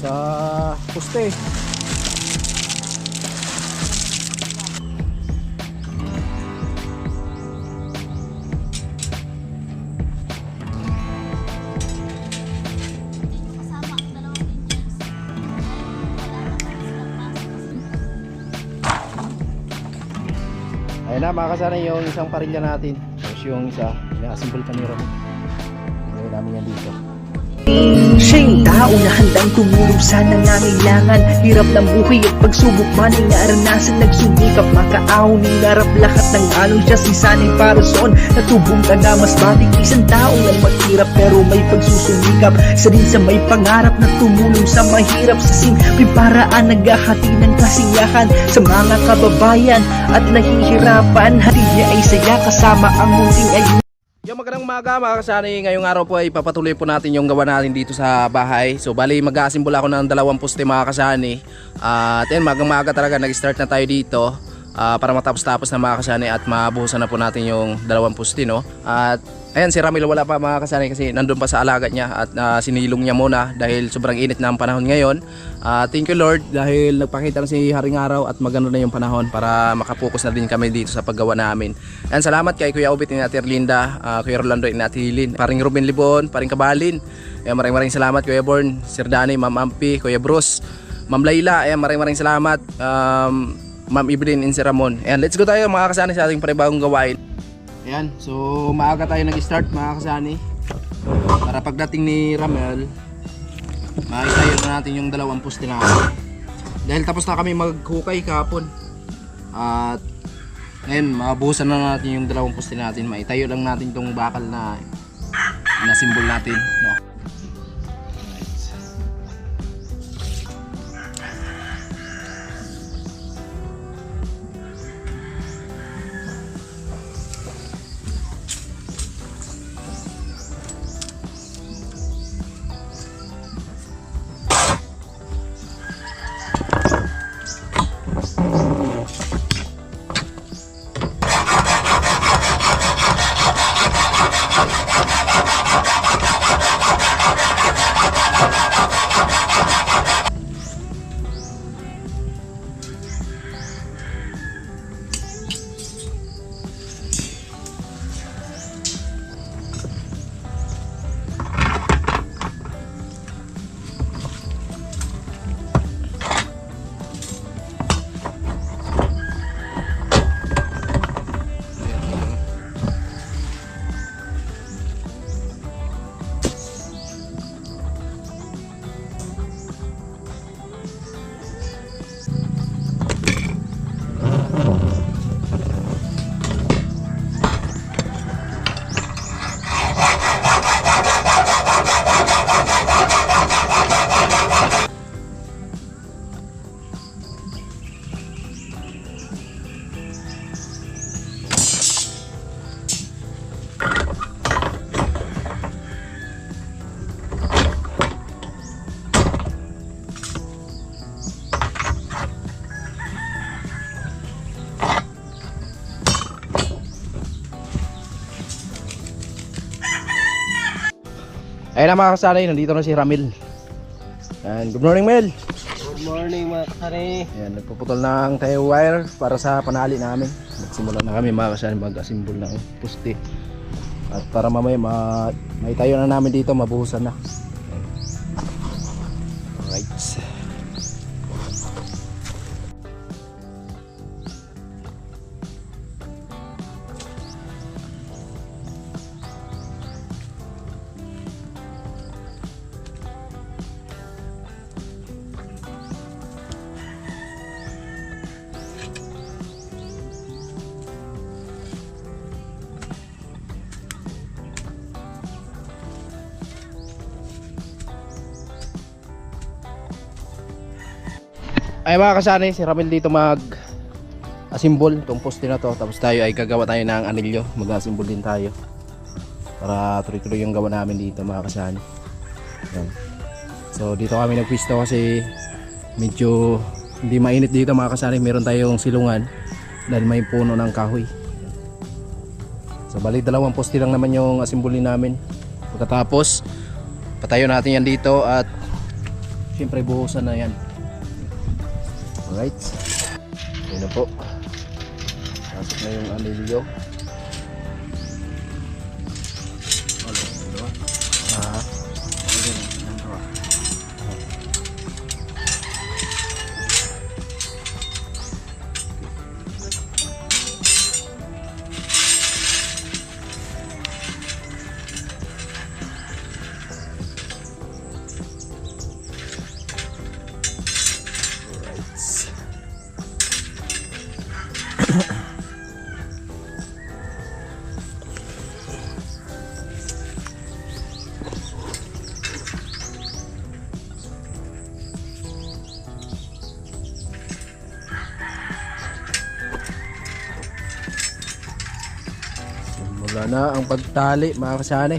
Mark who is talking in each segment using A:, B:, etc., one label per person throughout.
A: sa poste. Ayun na mga kasana yung isang parilya natin. Tapos yung isa, ina-assemble pa ni Ram. Ayun namin yan dito.
B: Siya'y tao na handang tumulong sa nangangailangan. Hirap ng buhay at pagsubok man ay naranasan. Nagsumikap makaahon, hinarap lahat ng alon. Siya si sanay para soon, natubong ka na mas matik. Isang tao lang maghirap pero may pagsusumikap. Isa din sa may pangarap na tumulong sa mahirap. Sa simpleng paraan naghahati ng kasiyahan sa mga kababayan at nahihirapan. Hatid niya ay saya kasama ang munting ay.
A: Yung magandang umaga mga kasani, ngayong araw po ay papatuloy po natin yung gawa natin dito sa bahay. So bali mag-aasimbol ako ng 2 poste mga kasani. At yan, magang-maga talaga nag-start na tayo dito para matapos-tapos na mga kasani at mabuhusan na po natin yung 2 poste, no? At ayan, si Ramil wala pa mga kasani kasi nandun pa sa alaga niya at sinilong niya muna dahil sobrang init na ang panahon ngayon. Thank you Lord dahil nagpakita na si Haring Araw at maganda na yung panahon para makapokus na din kami dito sa paggawa namin. And salamat kay Kuya Obit ni Ate Erlinda, Kuya Rolando ni Ate Hilin, paring Ruben Libon, paring Kabalin. Ayan, maraming salamat Kuya Born, Sir Danny, Ma'am Ampi, Kuya Bruce, Ma'am Layla. Ayan, maraming salamat Ma'am Evelyn and Sir Ramon. Ayan, let's go tayo mga kasani sa ating panibagong gawain. Ayan, so maaga tayo nag-start mga kasani para pagdating ni Ramel makitayo na natin yung 2 poste natin dahil tapos na kami maghukay kahapon at ngayon mabuhusan na natin yung 2 poste natin. Maitayo lang natin itong bakal na simbol natin, no? Ayun na mga kasanay, nandito na si Ramil. And good morning Mel.
C: Good morning mga kasari.
A: Ayan, nagpuputol ng tayo wire para sa panali namin. Magsimula na kami mga kasanay mag-assemble ng poste. At para mamaya maitayo na namin dito, mabuhusan na. Alright. Ay mga kasani, si Ramil dito mag-assemble itong poste na to. Tapos tayo ay gagawa tayo ng anilyo. Mag-assemble din tayo para tuloy-tuloy yung gawa namin dito mga kasani. Yan. So dito kami nagpisto kasi medyo hindi mainit dito mga kasani. Meron tayong silungan dahil may puno ng kahoy. So bali 2 poste lang naman yung assemble namin. Pagkatapos patayo natin yan dito at Siyempre buhusan na yan. Alright. Ayun na po. Pasok na yung anilyo. Ah. Simula na ang pagtali mga kasani.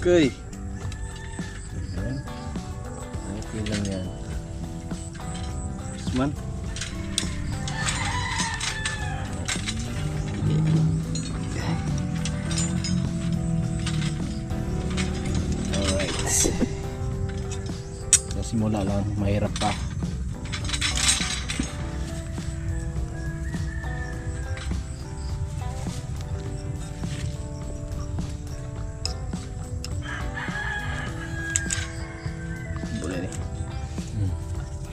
A: Okay. Ayan. Okay lang yan. Usman. Alright. Simula lang, mahirap pa.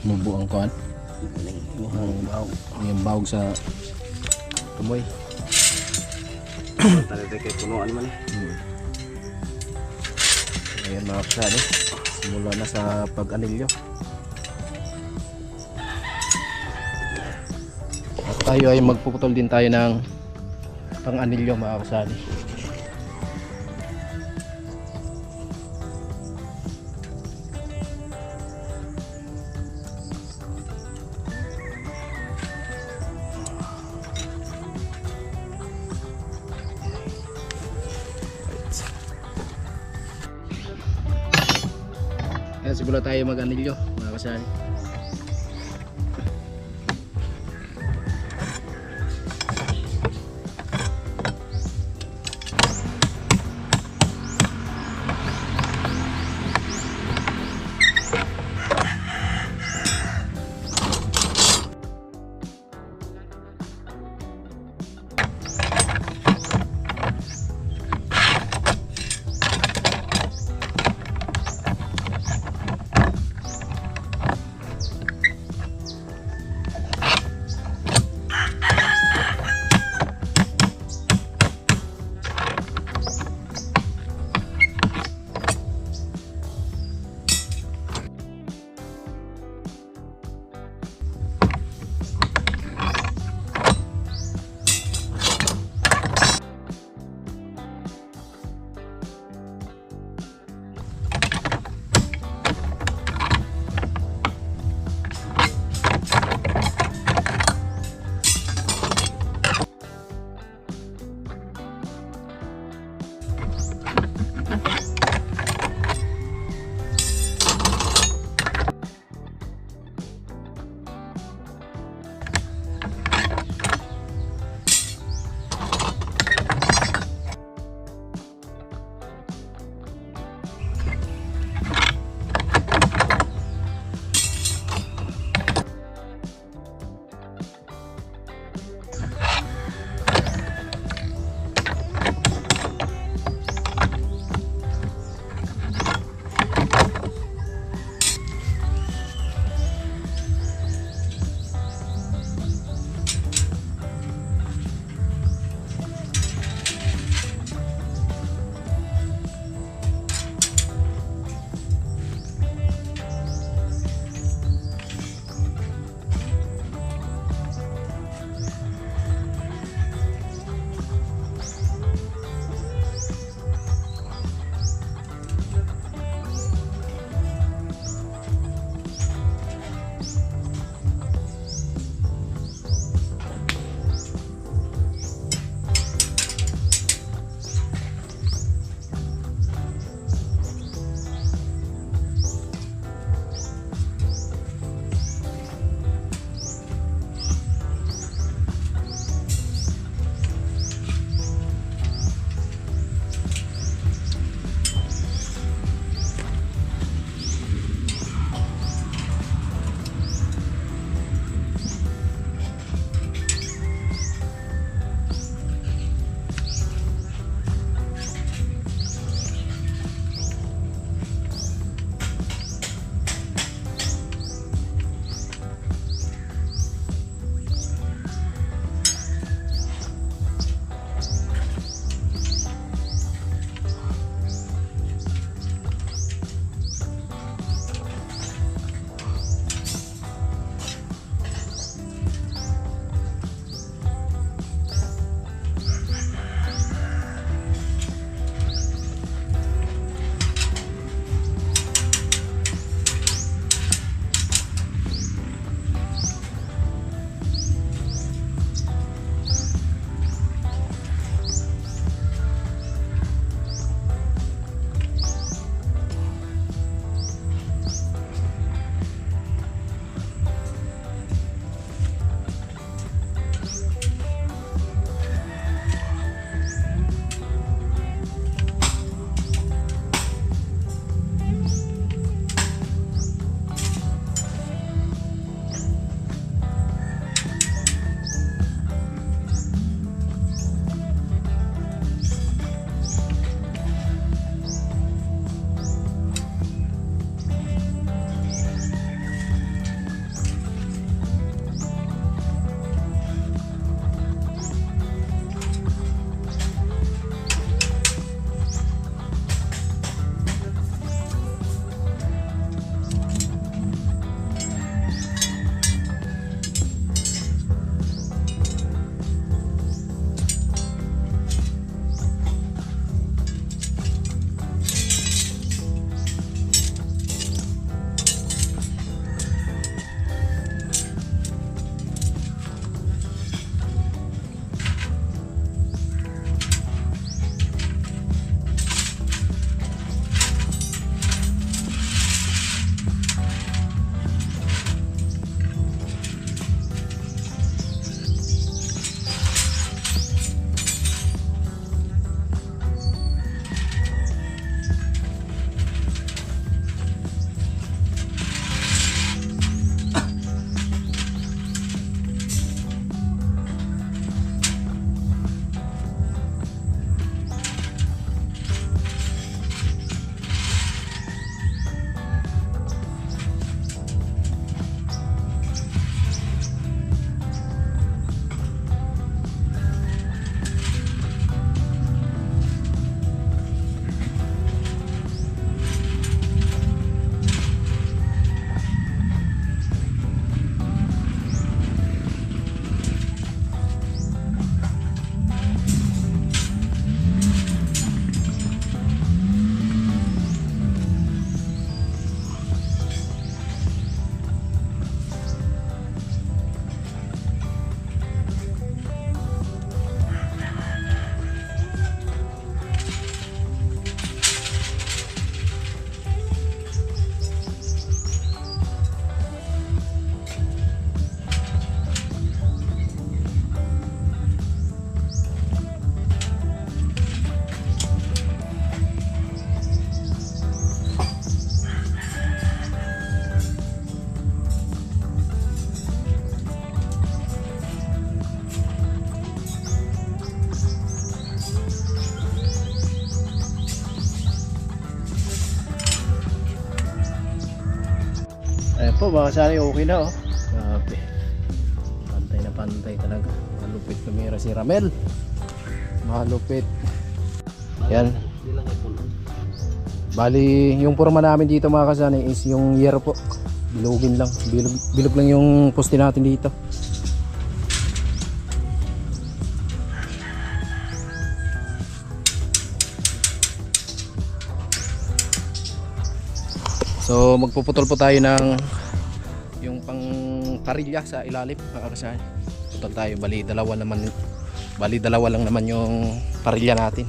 A: Mabuang kuan. Yung bawg sa tumoy.
C: Talaga kay punuan man eh.
A: Ayan mga kasani. Simula na sa pag-anilyo. At tayo ay magpuputol din tayo ng pang-anilyo mga kasani. Ayan, simula tayo mag-anilyo mga kasani. Ayan po mga kasani, okay na oh. Grabe. Pantay na pantay talaga. Malupit kumira si Ramel. Malupit. Yan. Bali, yung forma namin dito mga kasani is yung yero po. Bilugin lang. Bilog lang yung poste natin dito. So magpuputol po tayo ng yung pang karilya sa ilalim mga kasani. Putol tayo, bali dalawa lang naman yung karilya natin.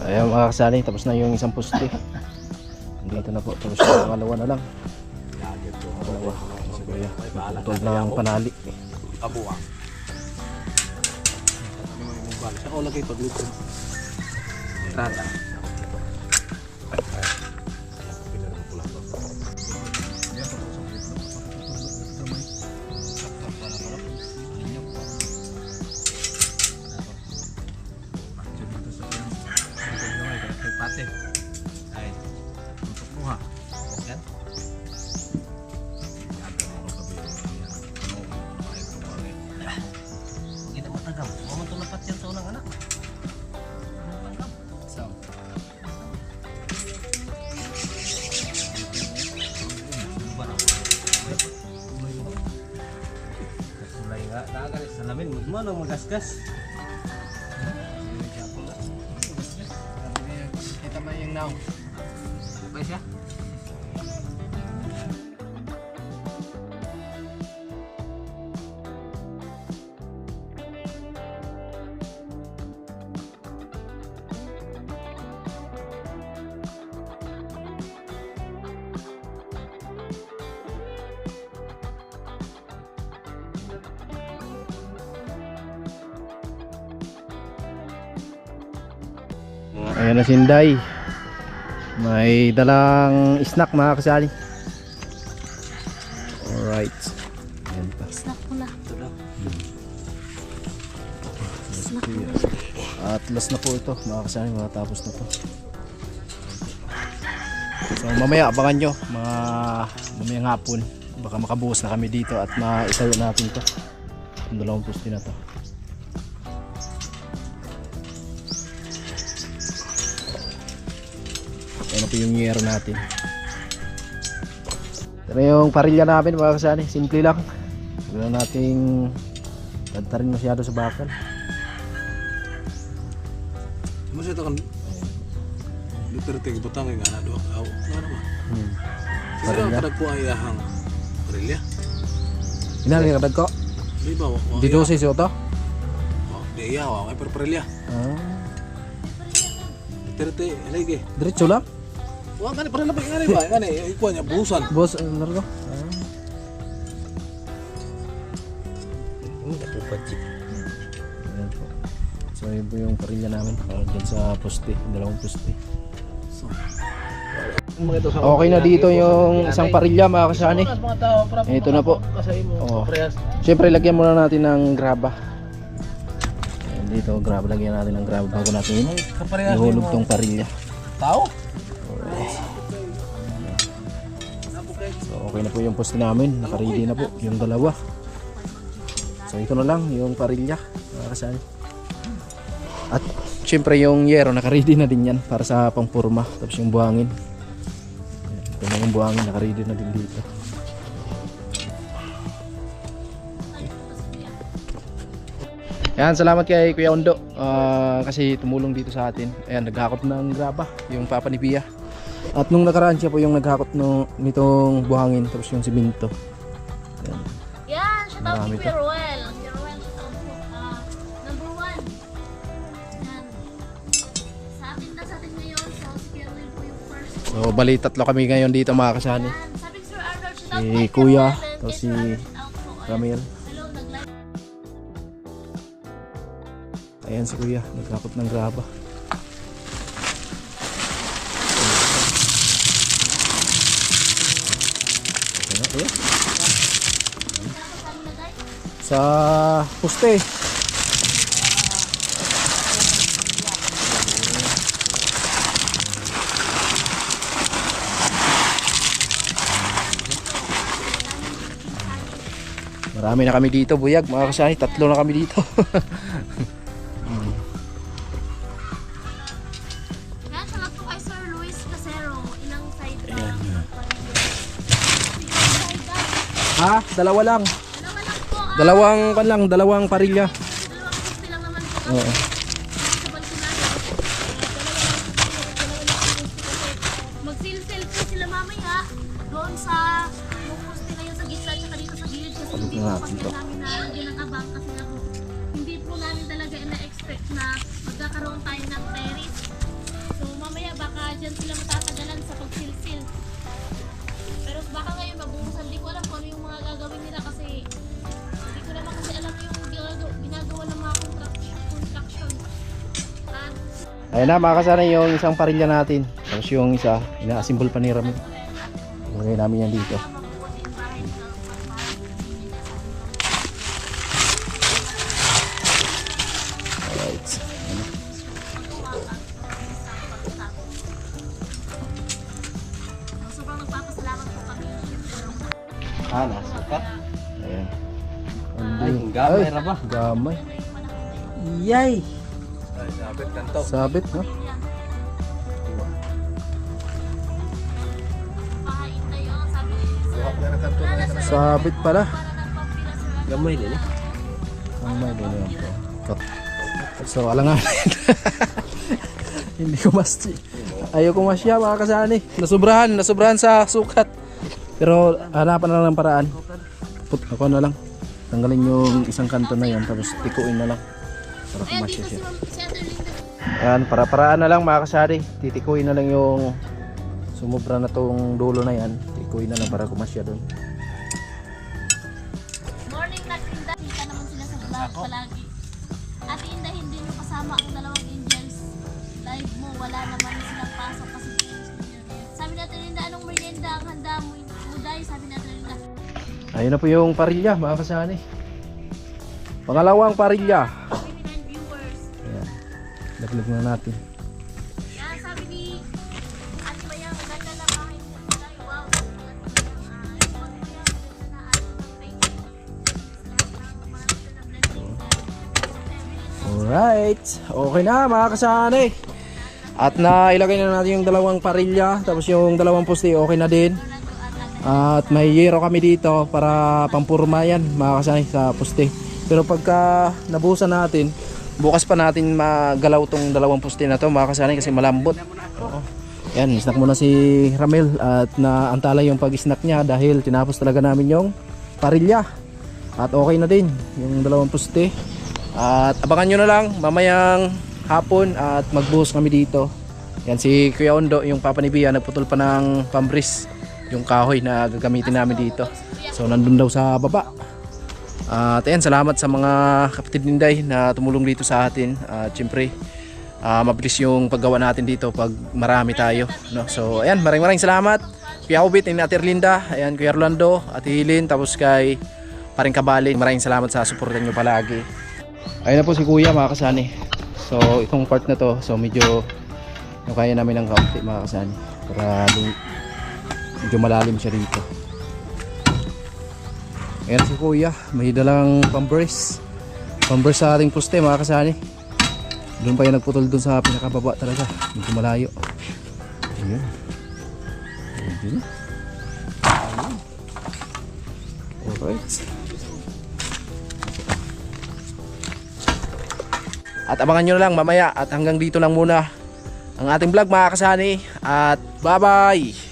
A: Ayan mga kasali, tapos na yung isang poste. Dito na po, tapos yung pangalawa na lang. Pangalawa, si Kuya. Putol na ang panali.
C: Kabuang. Saka ko lagay pagluto. Trata. Pate. Ay, tutok mo ha. Yan. Kita mo tagam. Mo man tulapat yan sa unang anak. So. Sulay nga. Nakagalit sa lamin. Mo nang magasgas.
A: Kita mo yung now.
C: Okay siya?
A: Ayan na si Inday. May dalang snack mga kasali. Alright. Ayan pa.
D: Snack mo na.
A: At last na po ito mga kasali, matapos na po. So mamaya abangan nyo mga mamayang hapon. Baka makabuhos na kami dito at maitayo natin to. Ang dalawang poste na to. Ayan na po yung yero natin. Pero yung parilya namin mga kasani, simple lang. Huwag na nating tantarin masyado sa bakal.
C: Masya ito kan Duterte butang nga na doon. Aw, ano naman? Sila
A: Parilya.
C: kadag po ay ahang parilya.
A: Inali ka ko?
C: Di ba?
A: Dito si Soto?
C: Di iya, ay parilya. Duterte, lagi.
A: Diretso lang?
C: Wah, gani parilya ba? Gani ba? Gani, ikuha niya, buhusan.
A: Boss, largo. Ayan po. So yun po yung parilya namin para dyan sa poste, dalawang poste. Okay na dito yung isang parilya mga kasani. Ito na po. Oh. Siyempre lagyan muna natin ng graba. Ayan, dito graba, lagyan natin ng graba bago natin ihulog tong parilya.
C: Tao?
A: So okay na po yung poste namin, naka-ready na po yung dalawa. So ito na lang yung parilya mga kasani. At siyempre yung yero naka-ready na din yan para sa pangpurma. Tapos yung buhangin. Ito na yung buhangin, naka-ready na din dito. Yan, salamat kay Kuya Ondo kasi tumulong dito sa atin. Ayan, naghakot ng graba yung papa ni Pia. At nung nakaraan siya po yung naghakot nitong buhangin tapos yung simento. Ayan.
D: Yan, shout out
A: Marami
D: kay Kuya Ruel. Kuya Ruel, shout out po. Number 1. Yan. Sa atin ngayon, so si Kuya Ruel po yung first.
A: So bali tatlo kami ngayon dito mga kasani.
D: Yan, sabi ni Sir Arnold, shout out
A: Si
D: kay
A: Kuya,
D: Ruel, and
A: tapos
D: kay
A: si
D: Sir Arnold, shout out po. Ayan.
A: Ramil.
D: Hello, nag-live.
A: Ayan si Kuya, naghakot ng graba. Okay na Kuya.
D: Saan na guys?
A: Sa poste. Marami na kami dito, buyag mga kasani, tatlo na kami dito.
D: Yan, shout out po kay Sir Luis Casero. Ilang side ba?
A: Ha? Dalawa lang.
D: Dalawa lang po.
A: Dalawang parilya.
D: Dalawang gusto lang naman po.
A: Oo.
D: Sa Balconado. Mag-sale-sale po sila mamaya doon sa pupuste ngayon sa gitna at saka dito sa gilid kasi hindi po
A: nga,
D: kasi
A: ito.
D: namin nalagyan ng abang kasi nga po hindi po namin talaga na-expect na magkakaroon tayo ng terrace. So mamaya baka dyan sila matatagalan sa pag-sale-sale. Pero baka ngayon mabuhusan, di ko alam kung ano yung mga gagawin nila kasi hindi ko naman kasi alam yung ginagawa ng mga construction. At
A: Ayan na mga kasani yung isang parilya natin. Tapos yung isa, ina-assemble pa ni Ramil. Ilagay namin yan dito.
D: mabubuti yung bahay nila.
A: Alright.
D: Sobrang nagpapasalamat po kami.
C: Nasukat.
A: Ayan.
C: Ay, gamay na ba?
A: Gamay.
C: Yay! Ay, sabit kanto.
A: Sabit, no?
D: Pahain na yun. Sabi ni
A: Sabit pala.
D: para ng pampila sa
C: Gamay din eh.
A: Ang may din yan po. Cut. So, alangan. Hindi ko masya. Ayaw ko masya mga kasani. Nasubrahan sa sukat. Pero hanapan na lang ng paraan. Ako na lang. Tanggalin yung isang kanto na yan. Tapos tikuin na lang. Para
D: Ayan,
A: kumasya
D: dito
A: siya.
D: si Ate Linda.
A: Ayan, para-paraan na lang mga kasari. Titikuin na lang yung sumubra na tong dulo na yan. Tikuin na lang para kumasya doon.
D: Morning na Linda. Kita naman sila sa vlog palagi. Ate Inda, hindi nyo kasama ang dalawang angels. Live mo, wala naman silang pasok kasi sabi natin Linda, anong merienda ang handa mo? Uday, sabi natin Linda.
A: Ayun na po yung parilya mga kasani. Pangalawang parilya.
D: 29 viewers.
A: Ayan. Laglag na natin.
D: Yan, sabi ni Ate Mayang, maganda na bahay mo. Wow,
A: Alright. Okay na mga kasani. At nailagay na natin yung dalawang parilya, tapos yung dalawang poste okay na din. At may yero kami dito para pampurma yan mga kasani sa poste. Pero pagka nabuhusan natin, bukas pa natin magalaw tong dalawang poste na to mga kasani kasi malambot. Oo. Yan, snack muna si Ramel at naantala yung pag-snack niya dahil tinapos talaga namin yung parilya. At okay na din yung dalawang poste. At abangan nyo na lang mamayang hapon at magbuhos kami dito. Yan si Kuya Ondo, yung papa ni Bia, nagputol pa ng pambris, yung kahoy na gagamitin namin dito. So nandun daw sa baba. At ayan, salamat sa mga kapatid ninday na tumulong dito sa atin. At syempre mabilis yung paggawa natin dito pag marami tayo, no? So ayan, maraming salamat Kuya Ubit, ni Ate Erlinda, ayan, Kuya Rolando, Ate Hilin, tapos kay Paring Kabali. Maraming salamat sa suporta nyo palagi. Ayun na po si Kuya mga kasani. So itong part na to, so medyo kaya namin ng kaunti mga kasani para medyo malalim siya dito. Ayan si Kuya, may dalang pambers sa ating poste mga kasani. Doon pa yung nagputol doon sa pinakababa talaga, medyo malayo. Ayan. Ayan. Alright. At abangan nyo na lang mamaya, at hanggang dito lang muna ang ating vlog mga kasani, at bye bye.